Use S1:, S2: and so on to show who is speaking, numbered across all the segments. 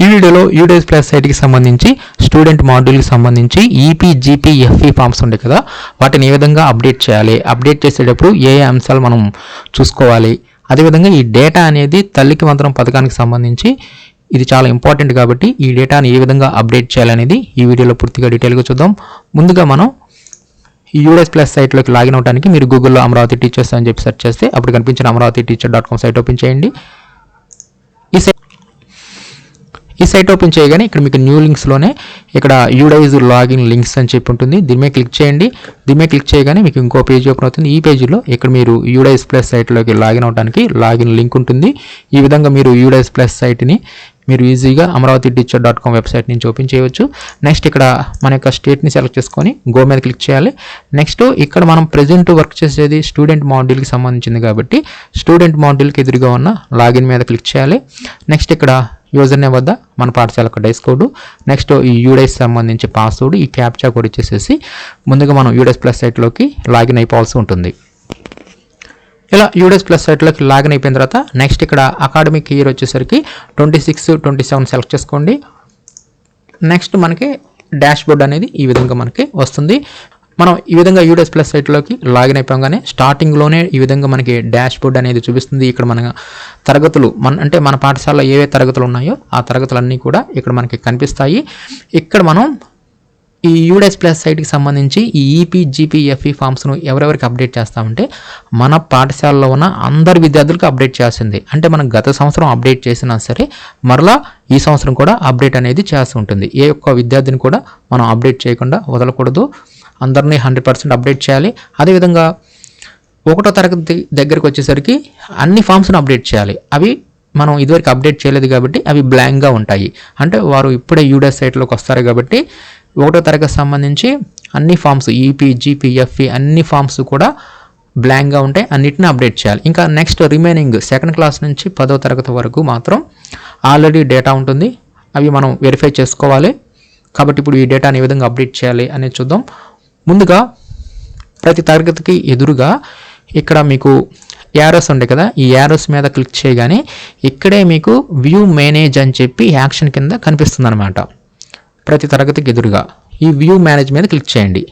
S1: ఈ వీడియోలో UDISE plus సైట్కి సంబంధించి స్టూడెంట్ మాడ్యూల్కి సంబంధించి ఈపీ జీపీ ఎఫ్ఈ ఫామ్స్ ఉంటాయి కదా, వాటిని ఏ విధంగా అప్డేట్ చేయాలి, అప్డేట్ చేసేటప్పుడు ఏ అంశాలు మనం చూసుకోవాలి, అదేవిధంగా ఈ డేటా అనేది తల్లికి వందనం పథకానికి సంబంధించి ఇది చాలా ఇంపార్టెంట్ కాబట్టి ఈ డేటాని ఏ విధంగా అప్డేట్ చేయాలనేది ఈ వీడియోలో పూర్తిగా డీటెయిల్గా చూద్దాం. ముందుగా మనం యూడేస్ ప్లస్ సైట్లోకి లాగిన్ అవడానికి మీరు గూగుల్లో అమరావతి టీచర్స్ అని చెప్పి సెర్చ్ చేస్తే అప్పుడు కనిపించిన amaravathi-teacher.com సైట్ ఓపెన్ చేయండి. ఈ సైట్ ఓపెన్ చేయగానే ఇక్కడ మీకు న్యూ లింక్స్లోనే ఇక్కడ యూడైజ్ లాగిన్ లింక్స్ అని చెప్పి ఉంటుంది. దీని మీద క్లిక్ చేయండి. దీని మీద క్లిక్ చేయగానే మీకు ఇంకో పేజ్ ఓపెన్ అవుతుంది. ఈ పేజీలో ఇక్కడ మీరు యూడైజ్ ప్లస్ సైట్లోకి లాగిన్ అవడానికి లాగిన్ లింక్ ఉంటుంది. ఈ విధంగా మీరు యూడైజ్ ప్లస్ సైట్ని మీరు ఈజీగా amaravathi-teacher.com వెబ్సైట్ నుంచి ఓపెన్ చేయవచ్చు. నెక్స్ట్ ఇక్కడ మన యొక్క స్టేట్ని సెలెక్ట్ చేసుకొని గో మీద క్లిక్ చేయాలి. నెక్స్ట్ ఇక్కడ మనం ప్రెజెంట్ వర్క్ చేసేది స్టూడెంట్ మాడ్యూల్కి సంబంధించింది కాబట్టి స్టూడెంట్ మాడ్యూల్కి ఎదురుగా ఉన్న లాగిన్ మీద క్లిక్ చేయాలి. నెక్స్ట్ ఇక్కడ యూజర్ నేమ్ వద్ద మన పాఠశాల యొక్క డైస్ కోడ్, నెక్స్ట్ ఈ యూడైస్ సంబంధించి పాస్వర్డ్, ఈ క్యాప్చా కోడ్ ఇచ్చేసేసి ముందుగా మనం యూడైస్ ప్లస్ సైట్లోకి లాగిన్ అయిపోవాల్సి ఉంటుంది. ఇలా యూడైస్ ప్లస్ సైట్లోకి లాగిన్ అయిపోయిన తర్వాత నెక్స్ట్ ఇక్కడ అకాడమిక్ ఇయర్ వచ్చేసరికి 26-27 సెలెక్ట్ చేసుకోండి. నెక్స్ట్ మనకి డాష్ బోర్డ్ అనేది ఈ విధంగా మనకి వస్తుంది. మనం ఈ విధంగా యూడైస్ ప్లస్ సైట్లోకి లాగిన్ అయిపోగానే స్టార్టింగ్లోనే ఈ విధంగా మనకి డాష్ బోర్డ్ అనేది చూపిస్తుంది. ఇక్కడ మన తరగతులు మన పాఠశాలలో ఏవే తరగతులు ఉన్నాయో ఆ తరగతులన్నీ కూడా ఇక్కడ మనకి కనిపిస్తాయి. ఇక్కడ మనం ఈ యూడైస్ ప్లస్ సైట్కి సంబంధించి ఈ ఈపీ జీపీ ఎఫ్ఈ ఫామ్స్ను ఎవరెవరికి అప్డేట్ చేస్తామంటే మన పాఠశాలలో ఉన్న అందరి విద్యార్థులకు అప్డేట్ చేయాల్సింది. అంటే మనం గత సంవత్సరం అప్డేట్ చేసినా సరే మరలా ఈ సంవత్సరం కూడా అప్డేట్ అనేది చేస్తూ ఉంటుంది. ఏ ఒక్క విద్యార్థిని కూడా మనం అప్డేట్ చేయకుండా వదలకూడదు. అందరినీ 100% అప్డేట్ చేయాలి. అదేవిధంగా 1వ తరగతి దగ్గరికి వచ్చేసరికి అన్ని ఫామ్స్ను అప్డేట్ చేయాలి. అవి మనం ఇదివరకు అప్డేట్ చేయలేదు కాబట్టి అవి బ్లాంక్గా ఉంటాయి. అంటే వారు ఇప్పుడే యూడైస్ సైట్లోకి వస్తారు కాబట్టి 1వ తరగతి సంబంధించి అన్ని ఫామ్స్ ఈపీ జీపీ ఎఫ్ఈ అన్ని ఫామ్స్ కూడా బ్లాంక్గా ఉంటాయి. అన్నిటిని అప్డేట్ చేయాలి. ఇంకా నెక్స్ట్ రిమైనింగ్ 2nd క్లాస్ నుంచి 10వ తరగతి వరకు మాత్రం ఆల్రెడీ డేటా ఉంటుంది. అవి మనం వెరిఫై చేసుకోవాలి. కాబట్టి ఇప్పుడు ఈ డేటాని ఏ విధంగా అప్డేట్ చేయాలి అనేది చూద్దాం. ముందుగా ప్రతి తరగతికి ఎదురుగా ఇక్కడ మీకు యారోస్ ఉంటాయి కదా, ఈ యారోస్ మీద క్లిక్ చేయగానే ఇక్కడే మీకు వ్యూ మేనేజ్ అని చెప్పి యాక్షన్ కింద కనిపిస్తుంది అనమాట. ప్రతి తరగతికి ఎదురుగా ఈ వ్యూ మేనేజ్ మీద క్లిక్ చేయండి.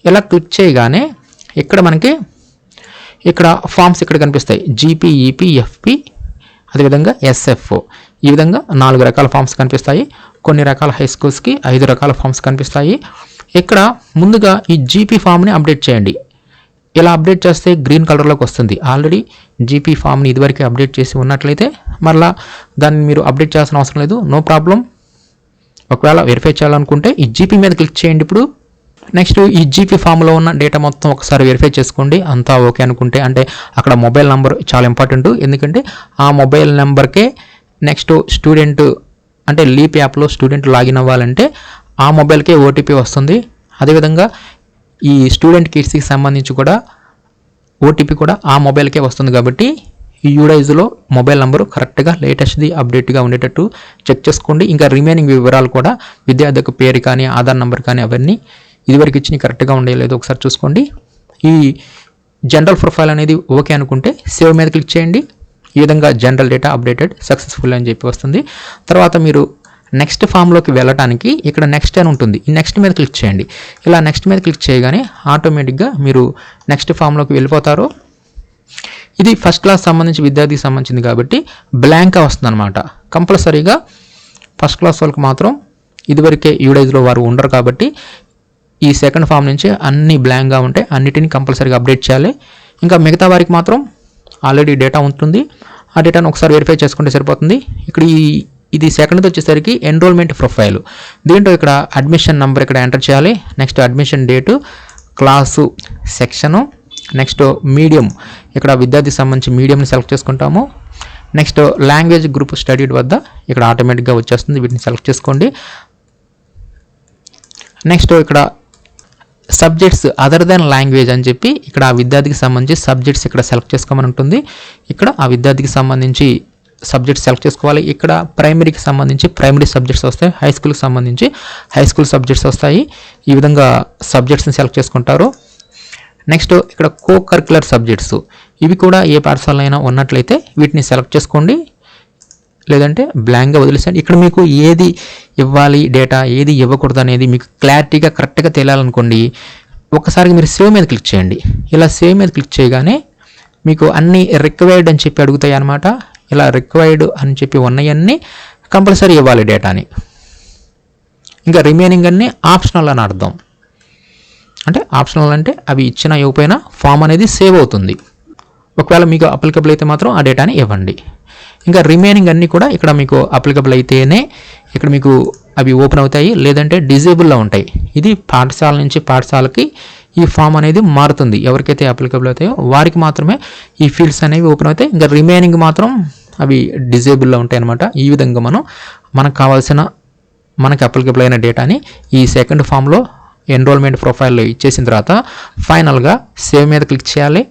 S1: ఇలా క్లిక్ చేయగానే ఇక్కడ మనకి ఇక్కడ ఫామ్స్ ఇక్కడ కనిపిస్తాయి. జీపీ ఈపీ ఎఫ్పి అదేవిధంగా ఎస్ఎఫ్ఓ ఈ విధంగా 4 రకాల ఫామ్స్ కనిపిస్తాయి. కొన్ని రకాల హై స్కూల్స్కి 5 రకాల ఫామ్స్ కనిపిస్తాయి. ఇక్కడ ముందుగా ఈ జీపీ ఫామ్ని అప్డేట్ చేయండి. ఇలా అప్డేట్ చేస్తే గ్రీన్ కలర్లోకి వస్తుంది. ఆల్రెడీ జీపీ ఫామ్ని ఇదివరకు అప్డేట్ చేసి ఉన్నట్లయితే మరలా దాన్ని మీరు అప్డేట్ చేయాల్సిన అవసరం లేదు, నో ప్రాబ్లం. ఒకవేళ వెరిఫై చేయాలనుకుంటే ఈ జీపీ మీద క్లిక్ చేయండి. ఇప్పుడు నెక్స్ట్ ఈ జీపీ ఫామ్లో ఉన్న డేటా మొత్తం ఒకసారి వెరిఫై చేసుకోండి. అంతా ఓకే అనుకుంటే, అంటే అక్కడ మొబైల్ నెంబర్ చాలా ఇంపార్టెంట్. ఎందుకంటే ఆ మొబైల్ నెంబర్కే నెక్స్ట్ స్టూడెంట్ అంటే లీప్ యాప్లో స్టూడెంట్ లాగిన్ అవ్వాలంటే ఆ మొబైల్కే ఓటీపీ వస్తుంది. అదేవిధంగా ఈ స్టూడెంట్ కిట్స్కి సంబంధించి కూడా ఓటీపీ కూడా ఆ మొబైల్కే వస్తుంది. కాబట్టి ఈ యూడైజ్లో మొబైల్ నెంబరు కరెక్ట్గా లేటెస్ట్ది అప్డేట్గా ఉండేటట్టు చెక్ చేసుకోండి. ఇంకా రిమైనింగ్ వివరాలు కూడా విద్యార్థి యొక్క పేరు కానీ ఆధార్ నెంబర్ కానీ అవన్నీ ఇదివరకు ఇచ్చినవి కరెక్ట్గా ఉండేలేదో ఒకసారి చూసుకోండి. ఈ జనరల్ ప్రొఫైల్ అనేది ఓకే అనుకుంటే సేవ్ మీద క్లిక్ చేయండి. ఈ విధంగా జనరల్ డేటా అప్డేటెడ్ సక్సెస్ఫుల్ అని చెప్పి వస్తుంది. తర్వాత మీరు నెక్స్ట్ ఫామ్లోకి వెళ్ళడానికి ఇక్కడ నెక్స్ట్ అని ఉంటుంది. ఈ నెక్స్ట్ మీద క్లిక్ చేయండి. ఇలా నెక్స్ట్ మీద క్లిక్ చేయగానే ఆటోమేటిక్గా మీరు నెక్స్ట్ ఫామ్లోకి వెళ్ళిపోతారు. ఇది 1st క్లాస్ సంబంధించి విద్యార్థికి సంబంధించింది కాబట్టి బ్లాంక్గా వస్తుంది అనమాట. కంపల్సరీగా 1st క్లాస్ వాళ్ళకి మాత్రం ఇదివరకే యూడైజ్లో వారు ఉండరు కాబట్టి ఈ 2nd ఫామ్ నుంచి అన్ని బ్లాంక్గా ఉంటే అన్నిటిని కంపల్సరీగా అప్డేట్ చేయాలి. ఇంకా మిగతా వారికి మాత్రం ఆల్రెడీ డేటా ఉంటుంది. ఆ డేటాను ఒకసారి వెరిఫై చేసుకుంటే సరిపోతుంది. ఇక్కడ ఇది 2nd వచ్చేసరికి ఎన్రోల్మెంట్ ప్రొఫైల్. దీంట్లో ఇక్కడ అడ్మిషన్ నెంబర్ ఇక్కడ ఎంటర్ చేయాలి. Next admission date, class, section, next medium ఇక్కడ విద్యార్థికి సంబంధించి మీడియంని సెలెక్ట్ చేసుకుంటాము. నెక్స్ట్ లాంగ్వేజ్ గ్రూప్ స్టడీడ్ వద్ద ఇక్కడ ఆటోమేటిక్గా వచ్చేస్తుంది. వీటిని సెలెక్ట్ చేసుకోండి. నెక్స్ట్ ఇక్కడ సబ్జెక్ట్స్ అదర్ దెన్ లాంగ్వేజ్ అని చెప్పి ఇక్కడ ఆ విద్యార్థికి సంబంధించి సబ్జెక్ట్స్ ఇక్కడ సెలెక్ట్ చేసుకోమని ఉంటుంది. ఇక్కడ ఆ విద్యార్థికి సంబంధించి సబ్జెక్ట్స్ సెలెక్ట్ చేసుకోవాలి. ఇక్కడ ప్రైమరీకి సంబంధించి ప్రైమరీ సబ్జెక్ట్స్ వస్తాయి, హై స్కూల్కి సంబంధించి హై స్కూల్ సబ్జెక్ట్స్ వస్తాయి. ఈ విధంగా సబ్జెక్ట్స్ని సెలెక్ట్ చేసుకుంటారు. నెక్స్ట్ ఇక్కడ కో కరిక్యులర్ సబ్జెక్ట్స్ ఇవి కూడా ఏ పాఠశాలలో అయినా ఉన్నట్లయితే వీటిని సెలెక్ట్ చేసుకోండి. లేదంటే బ్లాంక్గా వదిలేసేయండి. ఇక్కడ మీకు ఏది ఇవ్వాలి డేటా, ఏది ఇవ్వకూడదు అనేది మీకు క్లారిటీగా కరెక్ట్గా తెలియాలనుకోండి, ఒకసారి మీరు సేవ్ మీద క్లిక్ చేయండి. ఇలా సేవ్ మీద క్లిక్ చేయగానే మీకు అన్ని రిక్వైర్డ్ అని చెప్పి అడుగుతాయి అన్నమాట. ఇలా రిక్వైర్డ్ అని చెప్పి ఉన్నవన్నీ కంపల్సరీ ఇవ్వాలి డేటాని. ఇంకా రిమైనింగ్ అన్నీ ఆప్షనల్ అని అర్థం. అంటే ఆప్షనల్ అంటే అవి ఇచ్చినా ఇవ్వకపోయినా ఫామ్ అనేది సేవ్ అవుతుంది. ఒకవేళ మీకు అప్లికబుల్ అయితే మాత్రం ఆ డేటాని ఇవ్వండి. ఇంకా రిమైనింగ్ అన్నీ కూడా ఇక్కడ మీకు అప్లికబుల్ అయితేనే ఇక్కడ మీకు అవి ఓపెన్ అవుతాయి, లేదంటే డిజేబుల్లో ఉంటాయి. ఇది పాఠశాల నుంచి పాఠశాలకి ఈ ఫామ్ అనేది మారుతుంది. ఎవరికైతే అప్లికబుల్ అవుతాయో వారికి మాత్రమే ఈ ఫీల్డ్స్ అనేవి ఓపెన్ అవుతాయి. ఇంకా రిమైనింగ్ మాత్రం అవి డిజేబుల్లో ఉంటాయి అన్నమాట. ఈ విధంగా మనకు కావాల్సిన మనకి అప్లికబుల్ అయిన డేటాని ఈ సెకండ్ ఫామ్లో ఎన్రోల్మెంట్ ప్రొఫైల్లో ఇచ్చేసిన తర్వాత ఫైనల్గా సేవ్ మీద క్లిక్ చేయాలి.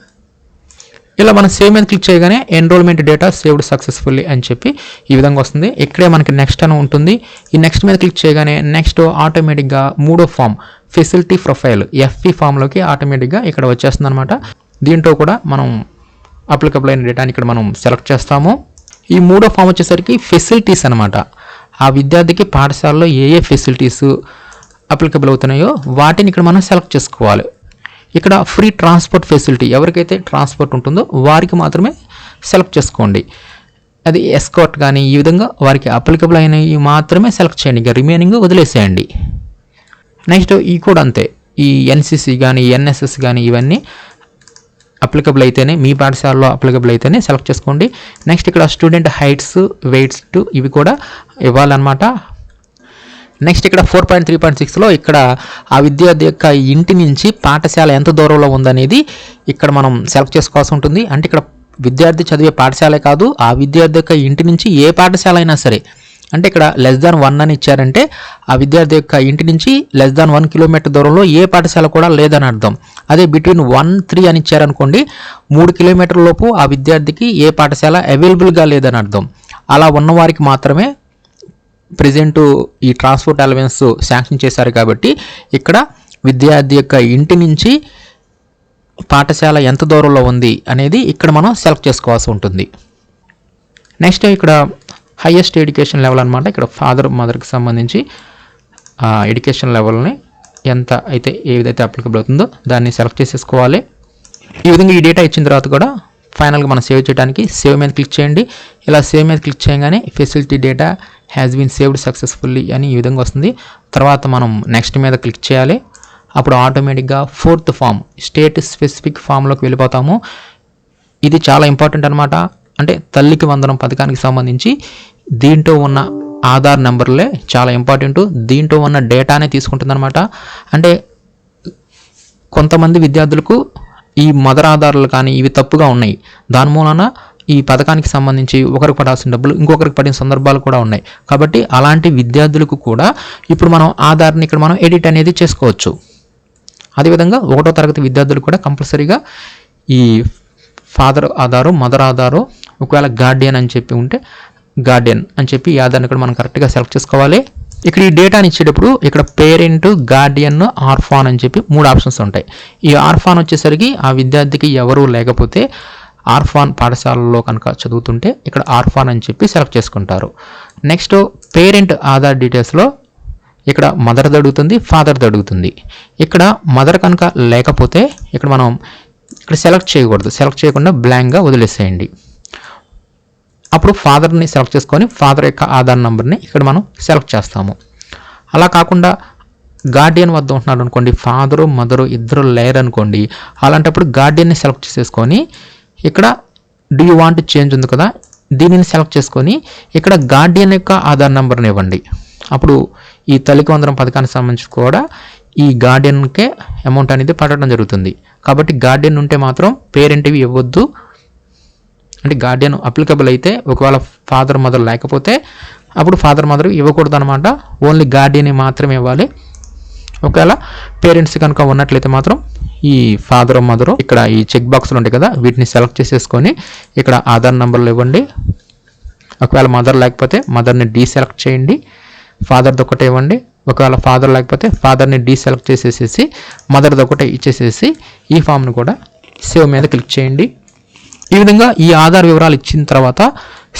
S1: ఇలా మనం సేవ్ మీద క్లిక్ చేయగానే ఎన్రోల్మెంట్ డేటా సేవ్డ్ సక్సెస్ఫుల్లీ అని చెప్పి ఈ విధంగా వస్తుంది. ఇక్కడే మనకి నెక్స్ట్ అని ఉంటుంది. ఈ నెక్స్ట్ మీద క్లిక్ చేయగానే నెక్స్ట్ ఆటోమేటిక్గా మూడో ఫామ్ ఫెసిలిటీ ప్రొఫైల్ ఎఫ్పి ఫామ్లోకి ఆటోమేటిక్గా ఇక్కడ వచ్చేస్తుంది అనమాట. దీంట్లో కూడా మనం అప్లికబుల్ అయిన డేటాని ఇక్కడ మనం సెలెక్ట్ చేస్తాము. ఈ మూడో ఫామ్ వచ్చేసరికి ఫెసిలిటీస్ అనమాట. ఆ విద్యార్థికి పాఠశాలలో ఏ ఏ ఫెసిలిటీస్ అప్లికబుల్ అవుతున్నాయో వాటిని ఇక్కడ మనం సెలెక్ట్ చేసుకోవాలి. ఇక్కడ ఫ్రీ ట్రాన్స్పోర్ట్ ఫెసిలిటీ ఎవరికైతే ట్రాన్స్పోర్ట్ ఉంటుందో వారికి మాత్రమే సెలెక్ట్ చేసుకోండి. అది ఎస్కార్ట్ కానీ ఈ విధంగా వారికి అప్లికబుల్ అయినవి మాత్రమే సెలెక్ట్ చేయండి. ఇక రిమైనింగ్ వదిలేసేయండి. నెక్స్ట్ ఈ కూడా అంతే. ఈ ఎన్సిసి కానీ ఎన్ఎస్ఎస్ కానీ ఇవన్నీ అప్లికబుల్ అయితేనే, మీ పాఠశాలలో అప్లికబుల్ అయితేనే సెలెక్ట్ చేసుకోండి. నెక్స్ట్ ఇక్కడ స్టూడెంట్ హైట్స్ వెయిట్స్ ఇవి కూడా ఇవ్వాలన్నమాట. నెక్స్ట్ ఇక్కడ 4.3.6లో ఇక్కడ ఆ విద్యార్థి యొక్క ఇంటి నుంచి పాఠశాల ఎంత దూరంలో ఉందనేది ఇక్కడ మనం సెలెక్ట్ చేసుకోవాల్సి ఉంటుంది. అంటే ఇక్కడ విద్యార్థి చదివే పాఠశాలే కాదు, ఆ విద్యార్థి యొక్క ఇంటి నుంచి ఏ పాఠశాల అయినా సరే. అంటే ఇక్కడ <1 అని ఇచ్చారంటే ఆ విద్యార్థి యొక్క ఇంటి నుంచి <1 కిలోమీటర్ దూరంలో ఏ పాఠశాల కూడా లేదని అర్థం. అదే బిట్వీన్ 1-3 అని ఇచ్చారనుకోండి, 3 కిలోమీటర్ల లోపు ఆ విద్యార్థికి ఏ పాఠశాల అవైలబుల్గా లేదని అర్థం. అలా ఉన్నవారికి మాత్రమే ప్రజెంటు ఈ ట్రాన్స్పోర్ట్ అలవెన్స్ శాంక్షన్ చేశారు. కాబట్టి ఇక్కడ విద్యార్థి యొక్క ఇంటి నుంచి పాఠశాల ఎంత దూరంలో ఉంది అనేది ఇక్కడ మనం సెలెక్ట్ చేసుకోవాల్సి ఉంటుంది. నెక్స్ట్ ఇక్కడ హైయెస్ట్ ఎడ్యుకేషన్ లెవెల్ అనమాట. ఇక్కడ ఫాదర్ మదర్కి సంబంధించి ఎడ్యుకేషన్ లెవెల్ని ఎంత అయితే ఏదైతే అప్లికబుల్ అవుతుందో దాన్ని సెలెక్ట్ చేసేసుకోవాలి. ఈ విధంగా ఈ డేటా ఇచ్చిన తర్వాత కూడా ఫైనల్గా మనం సేవ్ చేయడానికి సేవ్ మీద క్లిక్ చేయండి. ఇలా సేవ్ మీద క్లిక్ చేయగానే facility data has been saved successfully అని ఈ విధంగా వస్తుంది. తర్వాత మనం నెక్స్ట్ మీద క్లిక్ చేయాలి. అప్పుడు ఆటోమేటిక్గా 4th ఫామ్ స్టేట్ స్పెసిఫిక్ ఫామ్లోకి వెళ్ళిపోతాము. ఇది చాలా ఇంపార్టెంట్ అనమాట. అంటే తల్లికి వందనం పథకానికి సంబంధించి దీంట్లో ఉన్న ఆధార్ నెంబర్లే చాలా ఇంపార్టెంట్. దీంట్లో ఉన్న డేటానే తీసుకుంటుంది అనమాట. అంటే కొంతమంది విద్యార్థులకు ఈ మదర్ ఆధార్లు కానీ ఇవి తప్పుగా ఉన్నాయి. దాని మూలన ఈ పథకానికి సంబంధించి ఒకరికి పడాల్సిన డబ్బులు ఇంకొకరికి పడిన సందర్భాలు కూడా ఉన్నాయి. కాబట్టి అలాంటి విద్యార్థులకు కూడా ఇప్పుడు మనం ఆధార్ని ఇక్కడ మనం ఎడిట్ అనేది చేసుకోవచ్చు. అదేవిధంగా 1వ తరగతి విద్యార్థులు కూడా కంపల్సరీగా ఈ ఫాదర్ ఆధారు, మదర్ ఆధారు, ఒకవేళ గార్డియన్ అని చెప్పి ఉంటే గార్డియన్ అని చెప్పి ఈ ఆధార్ని కూడా మనం కరెక్ట్గా సెలెక్ట్ చేసుకోవాలి. ఇక్కడ ఈ డేటాని ఇచ్చేటప్పుడు ఇక్కడ పేరెంట్, గార్డియన్, ఆర్ఫాన్ అని చెప్పి 3 ఆప్షన్స్ ఉంటాయి. ఈ ఆర్ఫాన్ వచ్చేసరికి ఆ విద్యార్థికి ఎవరు లేకపోతే ఆర్ఫాన్ పాఠశాలలో కనుక చదువుతుంటే ఇక్కడ ఆర్ఫాన్ అని చెప్పి సెలెక్ట్ చేసుకుంటారు. నెక్స్ట్ పేరెంట్ ఆధార్ డీటెయిల్స్లో ఇక్కడ మదర్ది అడుగుతుంది, ఫాదర్ది అడుగుతుంది. ఇక్కడ మదర్ కనుక లేకపోతే ఇక్కడ మనం ఇక్కడ సెలెక్ట్ చేయకూడదు. సెలెక్ట్ చేయకుండా బ్లాంక్గా వదిలేసేయండి. అప్పుడు ఫాదర్ని సెలెక్ట్ చేసుకొని ఫాదర్ యొక్క ఆధార్ నెంబర్ని ఇక్కడ మనం సెలెక్ట్ చేస్తాము. అలా కాకుండా గార్డియన్ వద్ద ఉంటున్నాడు అనుకోండి, ఫాదరు మదరు ఇద్దరు లేరు అనుకోండి, అలాంటప్పుడు గార్డియన్ని సెలెక్ట్ చేసేసుకొని ఇక్కడ డూ యూ వాంట్ చేంజ్ ఉంది కదా, దీనిని సెలెక్ట్ చేసుకొని ఇక్కడ గార్డియన్ యొక్క ఆధార్ నెంబర్ని ఇవ్వండి. అప్పుడు ఈ తల్లికి వందనం పథకానికి సంబంధించి కూడా ఈ గార్డియన్కే అమౌంట్ అనేది పడడం జరుగుతుంది. కాబట్టి గార్డియన్ ఉంటే మాత్రం పేరెంట్వి ఇవ్వద్దు. అంటే గార్డియన్ అప్లికబుల్ అయితే ఒకవేళ ఫాదర్ మదర్ లేకపోతే అప్పుడు ఫాదర్ మదర్ ఇవ్వకూడదు అనమాట. ఓన్లీ గార్డియన్ మాత్రమే ఇవ్వాలి. ఒకవేళ పేరెంట్స్ కనుక ఉన్నట్లయితే మాత్రం ఈ ఫాదర్ మదర్ ఇక్కడ ఈ చెక్ బాక్స్లు ఉంటాయి కదా, వీటిని సెలెక్ట్ చేసేసుకొని ఇక్కడ ఆధార్ నెంబర్లు ఇవ్వండి. ఒకవేళ మదర్ లేకపోతే మదర్ని డీసెలెక్ట్ చేయండి, ఫాదర్ది ఒకటే ఇవ్వండి. ఒకవేళ ఫాదర్ లేకపోతే ఫాదర్ని డీసెలెక్ట్ చేసేసేసి మదర్ది ఒకటే ఇచ్చేసేసి ఈ ఫామ్ను కూడా సేవ్ మీద క్లిక్ చేయండి. ఈ విధంగా ఈ ఆధార్ వివరాలు ఇచ్చిన తర్వాత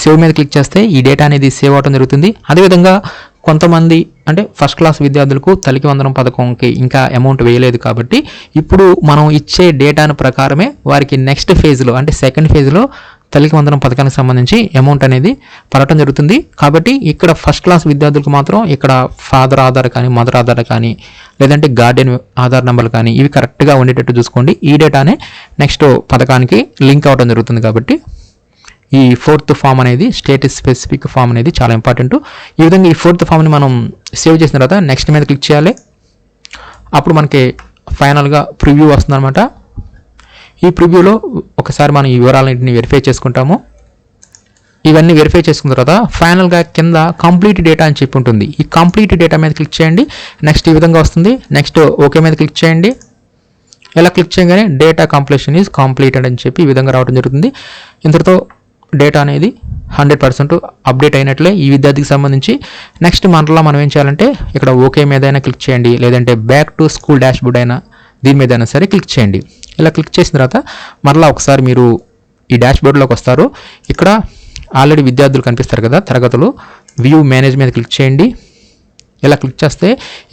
S1: సేవ్ మీద క్లిక్ చేస్తే ఈ డేటా అనేది సేవ్ అవడం జరుగుతుంది. అదేవిధంగా కొంతమంది అంటే ఫస్ట్ క్లాస్ విద్యార్థులకు తల్లికి వందనం పథకంకి ఇంకా అమౌంట్ వేయలేదు కాబట్టి ఇప్పుడు మనం ఇచ్చే డేటాను ప్రకారమే వారికి నెక్స్ట్ ఫేజ్లో అంటే సెకండ్ ఫేజ్లో తల్లికి వందనం పథకానికి సంబంధించి అమౌంట్ అనేది పడటం జరుగుతుంది. కాబట్టి ఇక్కడ ఫస్ట్ క్లాస్ విద్యార్థులకు మాత్రం ఇక్కడ ఫాదర్ ఆధార్ కానీ మదర్ ఆధార్ కానీ లేదంటే గార్డియన్ ఆధార్ నెంబర్ కానీ ఇవి కరెక్ట్గా ఉండేటట్టు చూసుకోండి. ఈ డేటానే నెక్స్ట్ పథకానికి లింక్ అవ్వడం జరుగుతుంది. కాబట్టి ఈ 4th ఫామ్ అనేది స్టేటస్ స్పెసిఫిక్ ఫామ్ అనేది చాలా ఇంపార్టెంట్. ఈ విధంగా ఈ 4th ఫామ్ని మనం సేవ్ చేసిన తర్వాత నెక్స్ట్ మీద క్లిక్ చేయాలి. అప్పుడు మనకి ఫైనల్గా ప్రివ్యూ వస్తుందన్నమాట. ఈ ప్రివ్యూలో ఒకసారి మనం ఈ వివరాలన్నింటినీ వెరిఫై చేసుకుంటాము. ఇవన్నీ వెరిఫై చేసుకున్న తర్వాత ఫైనల్గా కింద కంప్లీట్ డేటా అని చెప్పి ఉంటుంది. ఈ కంప్లీట్ డేటా మీద క్లిక్ చేయండి. నెక్స్ట్ ఈ విధంగా వస్తుంది. నెక్స్ట్ ఓకే మీద క్లిక్ చేయండి. ఇలా క్లిక్ చేయగానే డేటా కంప్లీషన్ ఈజ్ కంప్లీటెడ్ అని చెప్పి ఈ విధంగా రావడం జరుగుతుంది. ఇంతటితో డేటా అనేది 100% అప్డేట్ అయినట్లే ఈ విద్యార్థికి సంబంధించి. నెక్స్ట్ మనలో మనం ఏం చేయాలంటే ఇక్కడ ఓకే మీద అయినా క్లిక్ చేయండి, లేదంటే బ్యాక్ టు స్కూల్ డాష్బోర్డ్ అయినా దీని మీద అయినా సరే క్లిక్ చేయండి. ఇలా క్లిక్ చేసిన తర్వాత మరలా ఒకసారి మీరు ఈ డాష్బోర్డ్లోకి వస్తారు. ఇక్కడ ఆల్రెడీ విద్యార్థులు కనిపిస్తారు కదా తరగతులు, వ్యూ మేనేజ్ మీద క్లిక్ చేయండి. ఇలా క్లిక్ చేస్తే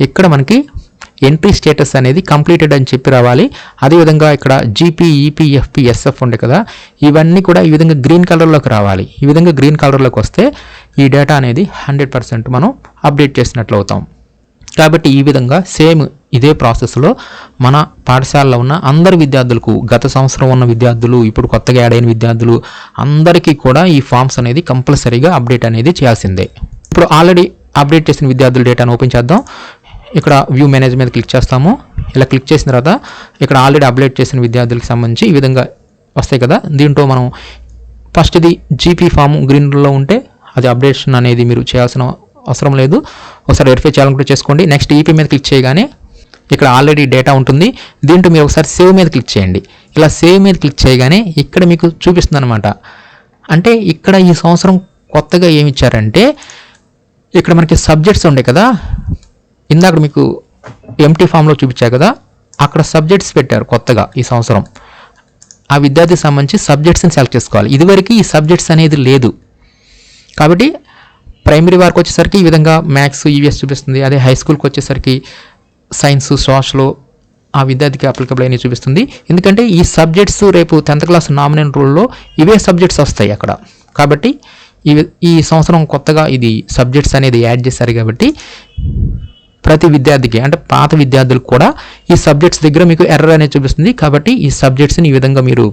S1: ఇక్కడ మనకి ఎంట్రీ స్టేటస్ అనేది కంప్లీటెడ్ అని చెప్పి రావాలి. అదేవిధంగా ఇక్కడ జీపీ, ఈపీ, ఎఫ్పి, ఎస్ఎఫ్ ఉండే కదా ఇవన్నీ కూడా ఈ విధంగా గ్రీన్ కలర్లోకి రావాలి. ఈ విధంగా గ్రీన్ కలర్లోకి వస్తే ఈ డేటా అనేది 100% మనం అప్డేట్ చేసినట్లు అవుతాం. కాబట్టి ఈ విధంగా సేమ్ ఇదే ప్రాసెస్లో మన పాఠశాలలో ఉన్న అందరు విద్యార్థులకు, గత సంవత్సరం ఉన్న విద్యార్థులు, ఇప్పుడు కొత్తగా యాడ్ అయిన విద్యార్థులు అందరికీ కూడా ఈ ఫామ్స్ అనేది కంపల్సరీగా అప్డేట్ అనేది చేయాల్సిందే. ఇప్పుడు ఆల్రెడీ అప్డేట్ చేసిన విద్యార్థుల డేటాను ఓపెన్ చేద్దాం. ఇక్కడ వ్యూ మేనేజ్ మీద క్లిక్ చేస్తాము. ఇలా క్లిక్ చేసిన తర్వాత ఇక్కడ ఆల్రెడీ అప్డేట్ చేసిన విద్యార్థులకు సంబంధించి ఈ విధంగా వస్తాయి కదా. దీంట్లో మనం ఫస్ట్ది జీపీ ఫామ్ గ్రీన్లో ఉంటే అది అప్డేషన్ అనేది మీరు చేయాల్సిన అవసరం లేదు. ఒకసారి వెరిఫై చేయాలనుకుంటే చేసుకోండి. నెక్స్ట్ ఈపీ మీద క్లిక్ చేయగానే ఇక్కడ ఆల్రెడీ డేటా ఉంటుంది. దీంట్లో మీరు ఒకసారి సేవ్ మీద క్లిక్ చేయండి. ఇలా సేవ్ మీద క్లిక్ చేయగానే ఇక్కడ మీకు చూపిస్తుంది అనమాట. అంటే ఇక్కడ ఈ సంవత్సరం కొత్తగా ఏమి ఇచ్చారంటే ఇక్కడ మనకి సబ్జెక్ట్స్ ఉండే కదా, ఇందాక మీకు ఎంటీ ఫామ్లో చూపించారు కదా, అక్కడ సబ్జెక్ట్స్ పెట్టారు కొత్తగా ఈ సంవత్సరం. ఆ విద్యార్థికి సంబంధించి సబ్జెక్ట్స్ని సెలెక్ట్ చేసుకోవాలి. ఇదివరకు ఈ సబ్జెక్ట్స్ అనేది లేదు. కాబట్టి ప్రైమరీ వారికి వచ్చేసరికి ఈ విధంగా మ్యాథ్స్, ఈవీఎస్ చూపిస్తుంది. అదే హై స్కూల్కి వచ్చేసరికి సైన్స్, సోషల్ ఆ విద్యార్థికి అప్లికబుల్ అయినవి చూపిస్తుంది. ఎందుకంటే ఈ సబ్జెక్ట్స్ రేపు 10th క్లాస్ నామినేషన్ రూల్లో ఇవే సబ్జెక్ట్స్ వస్తాయి అక్కడ. కాబట్టి ఈ సంవత్సరం కొత్తగా ఇది సబ్జెక్ట్స్ అనేది యాడ్ చేశారు. కాబట్టి ప్రతి విద్యార్థికి అంటే పాత విద్యార్థులకు కూడా ఈ సబ్జెక్ట్స్ దగ్గర మీకు ఎర్రర్ అనేది చూపిస్తుంది. కాబట్టి ఈ సబ్జెక్ట్స్ని ఈ విధంగా మీరు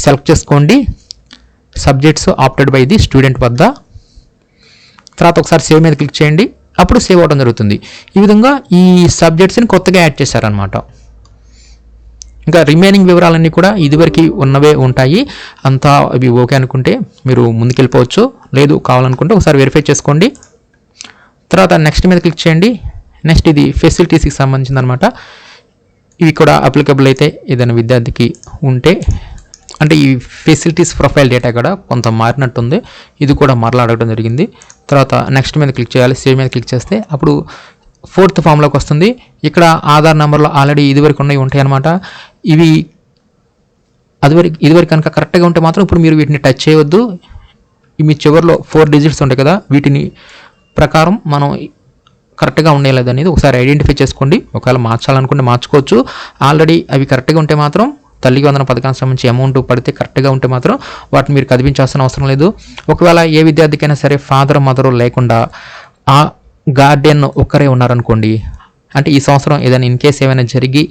S1: సెలెక్ట్ చేసుకోండి. Subjects opted by the student వద్ద. తర్వాత ఒకసారి సేవ్ మీద క్లిక్ చేయండి. అప్పుడు సేవ్ అవడం జరుగుతుంది. ఈ విధంగా ఈ సబ్జెక్ట్స్ని కొత్తగా యాడ్ చేశారనమాట. ఇంకా రిమైనింగ్ వివరాలన్నీ కూడా ఇదివరకు ఉన్నవే ఉంటాయి. అంతా అవి ఓకే అనుకుంటే మీరు ముందుకెళ్ళిపోవచ్చు. లేదు కావాలనుకుంటే ఒకసారి వెరిఫై చేసుకోండి. తర్వాత నెక్స్ట్ మీద క్లిక్ చేయండి. నెక్స్ట్ ఇది ఫెసిలిటీస్కి సంబంధించింది అనమాట. ఇవి కూడా అప్లికబుల్ అయితే ఏదైనా విద్యార్థికి ఉంటే, అంటే ఈ ఫెసిలిటీస్ ప్రొఫైల్ డేటా కూడా కొంత మారినట్టుంది. ఇది కూడా మరలా అడగడం జరిగింది. తర్వాత నెక్స్ట్ మీద క్లిక్ చేయాలి. సేవ్ మీద క్లిక్ చేస్తే అప్పుడు 4th ఫామ్లోకి వస్తుంది. ఇక్కడ ఆధార్ నెంబర్లో ఆల్రెడీ ఇదివరకు ఉన్నవి ఉంటాయి అన్నమాట. ఇవి ఇదివరకు కనుక కరెక్ట్గా ఉంటే మాత్రం ఇప్పుడు మీరు వీటిని టచ్ చేయవద్దు. మీ చివరిలో 4 డిజిట్స్ ఉంటాయి కదా, వీటిని ప్రకారం మనం కరెక్ట్గా ఉండేలేదు అనేది ఒకసారి ఐడెంటిఫై చేసుకోండి. ఒకవేళ మార్చాలనుకుంటే మార్చుకోవచ్చు. ఆల్రెడీ అవి కరెక్ట్గా ఉంటే మాత్రం తల్లికి వందన పథకానికి సంబంధించి అమౌంట్ పడితే కరెక్ట్గా ఉంటే మాత్రం వాటిని మీరు కదిపించాల్సిన అవసరం లేదు. ఒకవేళ ఏ విద్యార్థికైనా సరే ఫాదర్ మదర్ లేకుండా ఆ గార్డియన్ ఒక్కరే ఉన్నారనుకోండి, అంటే ఈ సంవత్సరం ఏదైనా ఇన్ కేస్ ఏమైనా జరిగి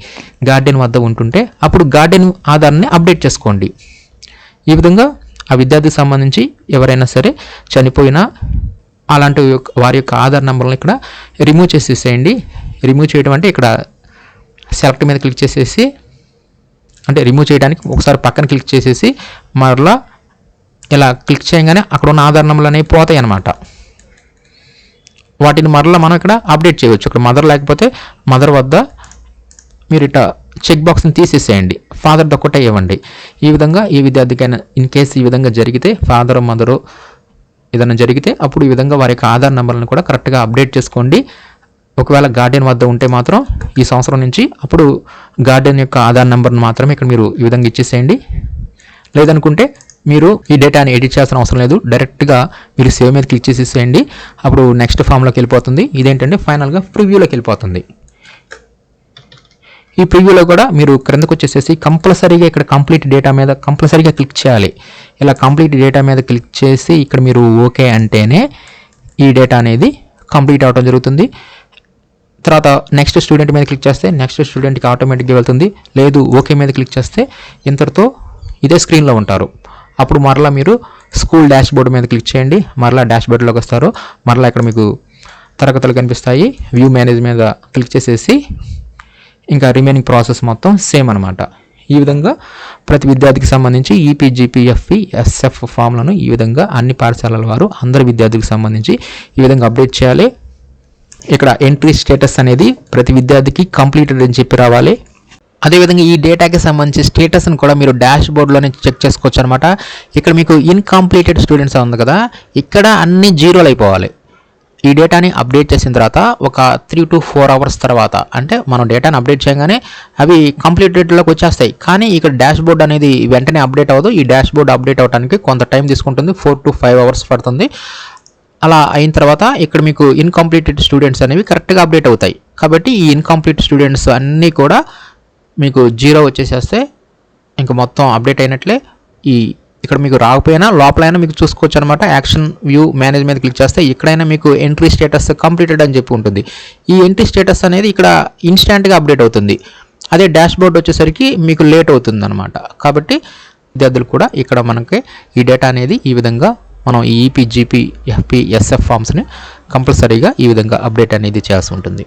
S1: గార్డియన్ వద్ద ఉంటుంటే అప్పుడు గార్డియన్ ఆధార్ని అప్డేట్ చేసుకోండి. ఈ విధంగా ఆ విద్యార్థికి సంబంధించి ఎవరైనా సరే చనిపోయినా అలాంటి వారి యొక్క ఆధార్ నెంబర్ని ఇక్కడ రిమూవ్ చేసేసేయండి. రిమూవ్ చేయడం అంటే ఇక్కడ సెలెక్ట్ మీద క్లిక్ చేసేసి, అంటే రిమూవ్ చేయడానికి ఒకసారి పక్కన క్లిక్ చేసేసి మరలా ఇలా క్లిక్ చేయగానే అక్కడ ఉన్న ఆధార్ నెంబర్లు అనేవి పోతాయి అన్నమాట. వాటిని మరలా మనం ఇక్కడ అప్డేట్ చేయవచ్చు. ఇక్కడ మదర్ లేకపోతే మదర్ వద్ద మీరు ఇట్లా చెక్ బాక్స్ని తీసేసేయండి, ఫాదర్ ఒక్కటే ఇవ్వండి. ఈ విధంగా ఈ విద్యార్థికైనా ఇన్ కేసు ఈ విధంగా జరిగితే, ఫాదర్ మదరు ఏదైనా జరిగితే అప్పుడు ఈ విధంగా వారి యొక్క ఆధార్ నెంబర్లను కూడా కరెక్ట్గా అప్డేట్ చేసుకోండి. ఒకవేళ గార్డియన్ వద్ద ఉంటే మాత్రం ఈ సంవత్సరం నుంచి అప్పుడు గార్డియన్ యొక్క ఆధార్ నెంబర్ను మాత్రమే ఇక్కడ మీరు ఈ విధంగా ఇచ్చేసేయండి. లేదనుకుంటే మీరు ఈ డేటాని ఎడిట్ చేయాల్సిన అవసరం లేదు, డైరెక్ట్గా మీరు సేవ్ మీద క్లిక్ చేసేసేయండి. అప్పుడు నెక్స్ట్ ఫామ్లోకి వెళ్ళిపోతుంది. ఇదేంటంటే ఫైనల్గా ప్రివ్యూలోకి వెళ్ళిపోతుంది. ఈ ప్రివ్యూలో కూడా మీరు క్రిందకు వచ్చేసేసి కంపల్సరీగా ఇక్కడ కంప్లీట్ డేటా మీద కంపల్సరీగా క్లిక్ చేయాలి. ఇలా కంప్లీట్ డేటా మీద క్లిక్ చేసి ఇక్కడ మీరు ఓకే అంటేనే ఈ డేటా అనేది కంప్లీట్ అవడం జరుగుతుంది. తర్వాత నెక్స్ట్ స్టూడెంట్ మీద క్లిక్ చేస్తే నెక్స్ట్ స్టూడెంట్కి ఆటోమేటిక్గా వెళ్తుంది. లేదు ఓకే మీద క్లిక్ చేస్తే ఇంతటితో ఇదే స్క్రీన్లో ఉంటారు. అప్పుడు మరలా మీరు స్కూల్ డాష్ బోర్డ్ మీద క్లిక్ చేయండి. మరలా డాష్ బోర్డ్లోకి వస్తారు. మరలా ఇక్కడ మీకు తరగతులు కనిపిస్తాయి. వ్యూ మేనేజ్ మీద క్లిక్ చేసేసి ఇంకా రిమైనింగ్ ప్రాసెస్ మొత్తం సేమ్ అనమాట. ఈ విధంగా ప్రతి విద్యార్థికి సంబంధించి ఈపీ, జీపీ, ఎఫ్ఈ, ఎస్ఎఫ్ ఫామ్లను ఈ విధంగా అన్ని పాఠశాలల వారు అందరి విద్యార్థికి సంబంధించి ఈ విధంగా అప్డేట్ చేయాలి. ఇక్కడ ఎంట్రీ స్టేటస్ అనేది ప్రతి విద్యార్థికి కంప్లీటెడ్ అని చెప్పి రావాలి. అదేవిధంగా ఈ డేటాకి సంబంధించి స్టేటస్ని కూడా మీరు డాష్ బోర్డ్లోనే చెక్ చేసుకోవచ్చు అనమాట. ఇక్కడ మీకు ఇన్కంప్లీటెడ్ స్టూడెంట్స్ ఉంది కదా, ఇక్కడ అన్ని జీరోలు అయిపోవాలి. ఈ డేటాని అప్డేట్ చేసిన తర్వాత ఒక 3 to 4 hours తర్వాత, అంటే మనం డేటాని అప్డేట్ చేయగానే అవి కంప్లీటెడ్లోకి వచ్చేస్తాయి. కానీ ఇక్కడ డాష్ బోర్డ్ అనేది వెంటనే అప్డేట్ అవ్వదు. ఈ డాష్ బోర్డ్ అప్డేట్ అవ్వడానికి కొంత టైం తీసుకుంటుంది, 4 to 5 hours పడుతుంది. అలా అయిన తర్వాత ఇక్కడ మీకు ఇన్కంప్లీటెడ్ స్టూడెంట్స్ అనేవి కరెక్ట్గా అప్డేట్ అవుతాయి. కాబట్టి ఈ ఇన్కంప్లీట్ స్టూడెంట్స్ అన్నీ కూడా మీకు 0 వచ్చేసేస్తే ఇంకా మొత్తం అప్డేట్ అయినట్లే. ఇక్కడ మీకు రాకపోయినా లోపలైనా మీకు చూసుకోవచ్చు అనమాట. యాక్షన్ వ్యూ మేనేజ్ మీద క్లిక్ చేస్తే ఇక్కడైనా మీకు ఎంట్రీ స్టేటస్ కంప్లీటెడ్ అని చెప్పి ఉంటుంది. ఈ ఎంట్రీ స్టేటస్ అనేది ఇక్కడ ఇన్స్టాంట్గా అప్డేట్ అవుతుంది. అదే డాష్ బోర్డ్ వచ్చేసరికి మీకు లేట్ అవుతుంది అనమాట. కాబట్టి విద్యార్థులు కూడా ఇక్కడ మనకి ఈ డేటా అనేది ఈ విధంగా మనం ఈ ఈపీ, జీపీ, ఎఫ్పీ, ఎస్ఎఫ్ ఫామ్స్ని కంపల్సరీగా ఈ విధంగా అప్డేట్ అనేది చేయాల్సి ఉంటుంది.